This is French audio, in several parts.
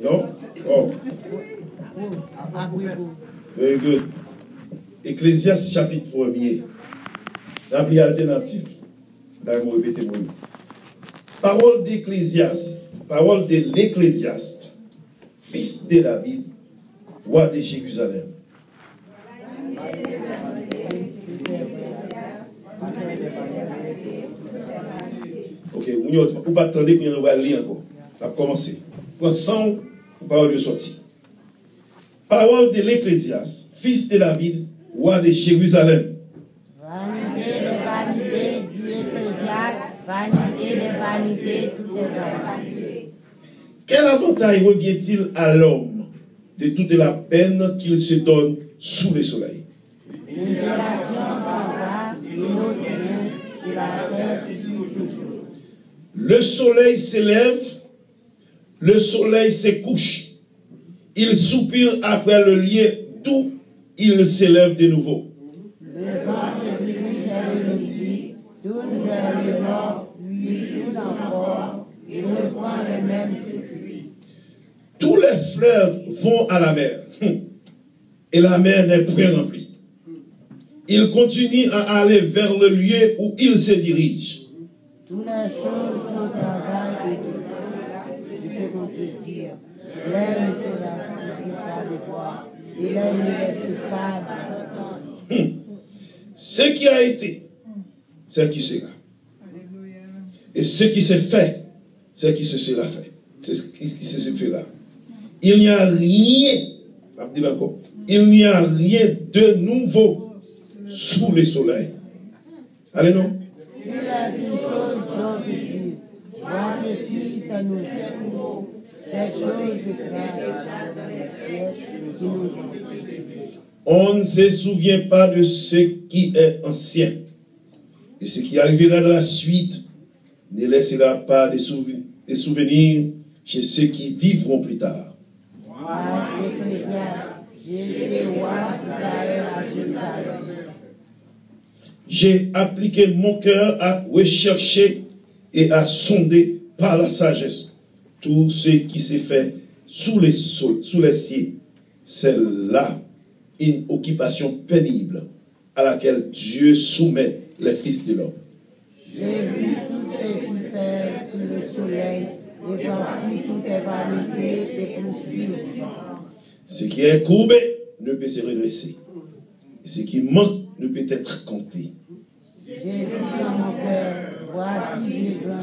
Non? Oh. Very good. Ecclésiaste chapitre 1er. L'appli alternative. Là, vous répétez moi. Parole d'Ecclésiaste, parole de l'Ecclésiaste, fils de David, roi de Jérusalem. Ok, vous ne pas attendre que nous allons lire encore. Ça va commencer. Pour ensemble, parole de sortie. Parole de l'Ecclésiaste, fils de David, roi de Jérusalem. Vanité de vanité, dit l'Ecclésiaste, vanité de vanité, tout est vanité. Quel avantage revient-il à l'homme de toute la peine qu'il se donne sous le soleil? Une génération s'en va, une autre vient, et la terre se suit toujours. Le soleil s'élève, le soleil se couche. Il soupire après le lieu d'où il s'élève de nouveau. Le vent se dirige vers le midi, tourne vers le nord, puis tourne encore, et reprend le même circuit. Tous les fleuves vont à la mer, et la mer n'est point remplie. Il continue à aller vers le lieu où il se dirige. Toutes les choses sont au travail et tout de ce qu'on peut dire. L'air ne se rassure pas de boire, et l'air ne laisse pas d'entendre. Ce qui a été, c'est qui sera. Et ce qui s'est fait, c'est qui se sera fait. C'est ce qui se fera. Il n'y a rien, je vais encore, il n'y a rien de nouveau sous le soleil. Allez, non? S'il y a une chose dont je dis, moi ceci, ça nous est nouveau. Cette chose est déjà dans les cieux qui nous ont précédés. On ne se souvient pas de ce qui est ancien. Et ce qui arrivera dans la suite ne laissera pas de souvenirs chez ceux qui vivront plus tard. Moi, l'Ecclésiaste, j'ai été roi d'Israël à Jérusalem. J'ai appliqué mon cœur à rechercher et à sonder par la sagesse tout ce qui s'est fait sous les cieux. C'est là une occupation pénible à laquelle Dieu soumet les fils de l'homme. J'ai vu tout ce qui fait sous le soleil, et voici tout est vanité et poursuit le vent. Ce qui est courbé ne peut se redresser. Ce qui manque ne peut être compté. J'ai dit dans mon cœur, voici les grands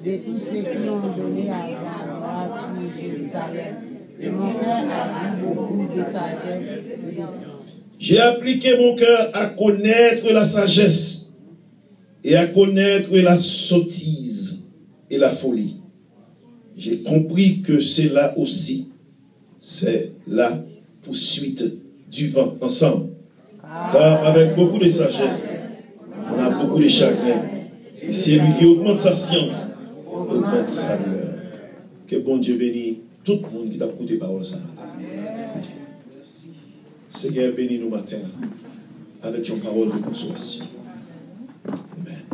de tous ceux qui ont donné à Abraham sur Jérusalem. Et mon cœur a vu beaucoup de sagesse et de science. J'ai appliqué mon cœur à connaître la sagesse et à connaître la sottise et la folie. J'ai compris que c'est là aussi, c'est la poursuite du vent ensemble. Car avec beaucoup de sagesse, on a beaucoup de chagrin. Et c'est lui qui augmente sa science, augmente sa douleur. Que bon Dieu bénisse tout le monde qui t'a écouté parole ça. Seigneur, bénis nous matin avec une parole de consolation. Amen.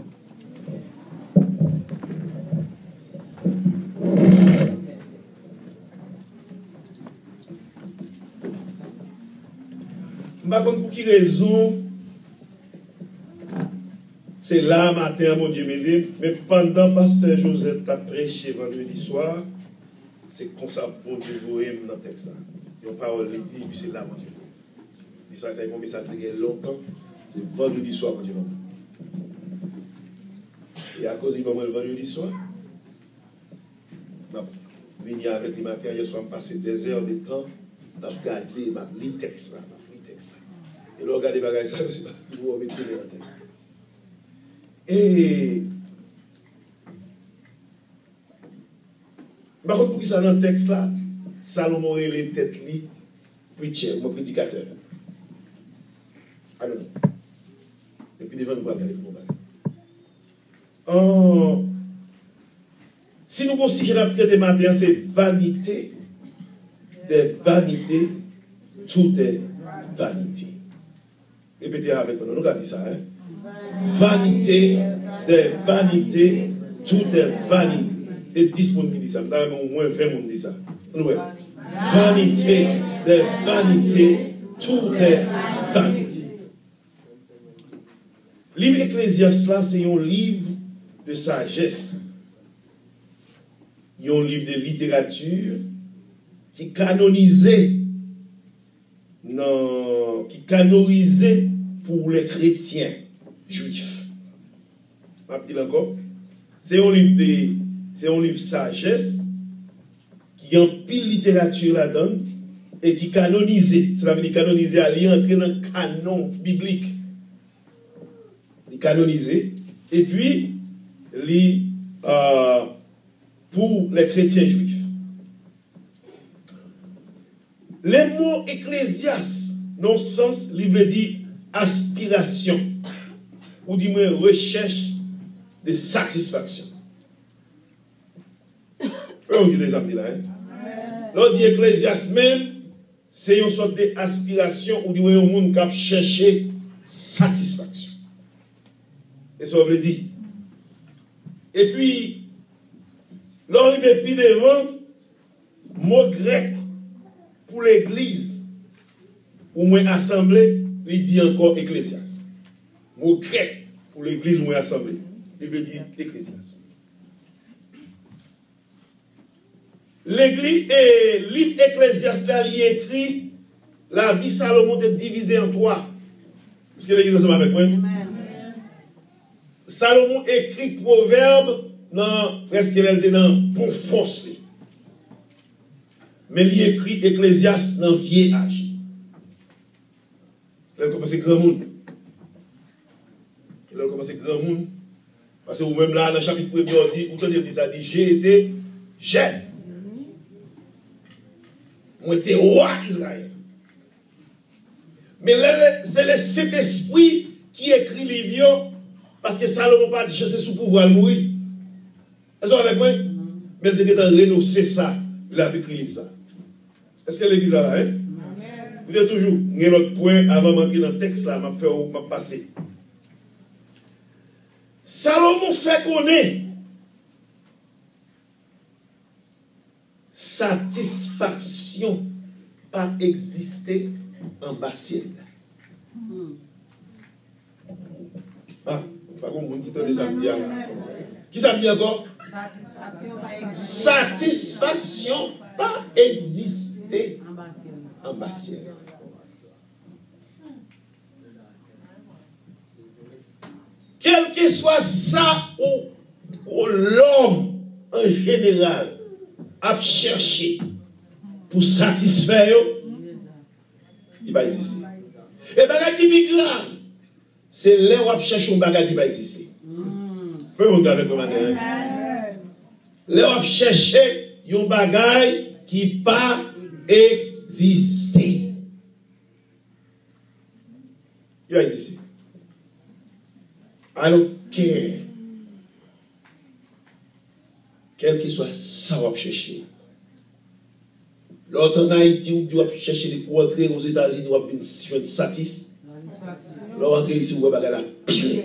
Pour quelle raison c'est là matin, mon Dieu m'aide, mais pendant que Pasteur Joseph a prêché vendredi soir, c'est comme ça pour Dieu vous dans le texte. Il y a une parole qui dit, puis c'est là, mon Dieu. Et ça, c'est un message qui est longtemps, c'est vendredi soir, mon Dieu. Et à cause du moment le vendredi soir, je suis venu avec les matins, hier soir, passé des heures de temps, je vais regarder le texte là. Et là, regardez les bagages, ça, vous vous mettez dans la tête. Et. Par contre, pour qui ça dans le texte là, Salomon est les têtes li, preacher, mon prédicateur. Ah non. Et puis devant nous, regarder mon bagage. Si nous considérons la prière des matins, c'est vanité, des vanités, tout est vanité. Répétez avec nous, nous regardons ça. Vanité, des vanités, tout est vanité. C'est 10 personnes qui disent ça. Au moins 20 personnes qui disent ça. Ouais. Vanité de vanité, tout est vanité. Le livre Ecclésiaste là, c'est un livre de sagesse. Il y a un livre de littérature qui est canonisé. Non, qui est canonisé pour les chrétiens juifs. Je vais encore. C'est un livre sagesse qui a en pile littérature là-dedans et qui est canonisé. Cela veut dire canonisé à lui entrer dans le canon biblique. Il est canonisé. Et puis, pour les chrétiens juifs. Les mots ecclésiaste, dans le sens, il veut dire aspiration, ou du moins recherche de satisfaction. On dit des amis là. L'on dit ecclésiaste même, c'est une sorte d'aspiration, ou du moins un monde qui cherche satisfaction. Et ça veut dire. Et puis, l'on arrive plus devant, mot grec pour l'église, ou moins assemblée, il dit encore ecclésiaste. Mot grec pour l'église ou moins assemblée, il veut dire ecclésiaste. L'église et livre ecclésiaste là, il écrit la vie Salomon est divisée en trois. Est-ce que l'église est ensemble avec moi? Salomon écrit proverbe dans presque pour forcer. Mais il écrit Ecclésiaste dans vieil âge. Il a commencé grand monde. Il a commencé grand monde. Parce que vous-même là, dans le chapitre 1er, vous tenez ça dit j'ai été jeune. Moi, j'étais roi d'Israël. Mais c'est le Saint-Esprit qui écrit les vieux. Parce que Salomon n'a pas dit chercher sous pouvoir mourir. Est-ce que vous avec moi? Mais il était en renoncer ça. Il a écrit ça. Est-ce que l'église est là? Hein? Vous dites toujours, il y a un autre point avant d'entrer dans le texte là, m'a passé. Salomon fait connaître satisfaction pas exister en bas ciel. Ah, pas comme vous qui ça bien. Qui ça dit encore? Satisfaction pas exister en bas ciel. Quel que soit ça ou l'homme en général a cherché pour satisfaire, il va exister. Et bagage qui est grave, c'est là où on cherche un bagage qui va exister. Peu vous regardez comment c'est. Là où on cherche un bagage qui pas exister. Il va exister. Alors, quel que soit ça, on va chercher. L'autre en Haïti, on va chercher pour entrer aux États-Unis, on va être satisfait. L'autre entrer ici, on va faire la pire.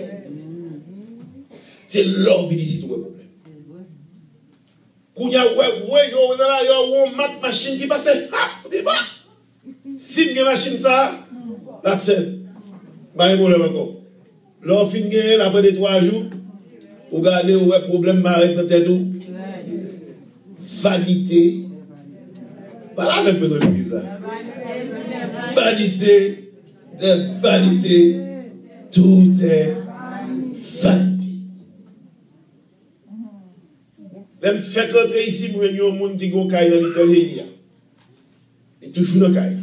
C'est l'homme qui ici, tout le problème. Quand il y a une machine qui passe, si il y a une machine, ça, that's it. Pas de problème encore. L'homme fin gagne après 3 jours, vous regardez où est le problème m'arrête dans tête tout. Vanité. Pas là avec le l'église. Vanité, vanité, tout est vanité. Même fait rentrer ici pour venir au monde qui go caille dans l'Italie. Et toujours dans caille.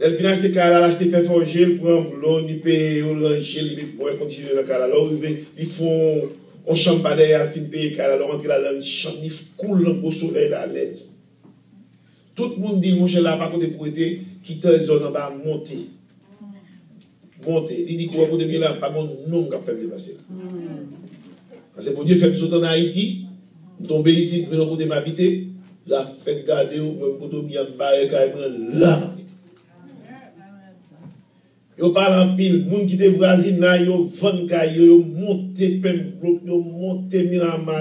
Les finances de Kala, l'acheter fait forger, pour un boulot, ils payent, ils ranger, ils continuent dans Kala. Alors, ils font un champagne, ils finissent payer Kala, ils rentrent dans le champ, ils coulent dans le soleil à l'aise. Tout le monde dit, mon cher, là, par contre, pour être, quitter les zones en bas, monter. Monter. Il dit, quoi, vous devez là, pas mon nom qui a fait dépasser. Parce que pour Dieu, fait sauter en Haïti, tomber ici, pour nous m'habiter, ça fait garder, même quand on vient carrément là. Yo parle en pile, moun qui te voisine là, yo vend kay yo monte Pembroke, yo monte Miramar.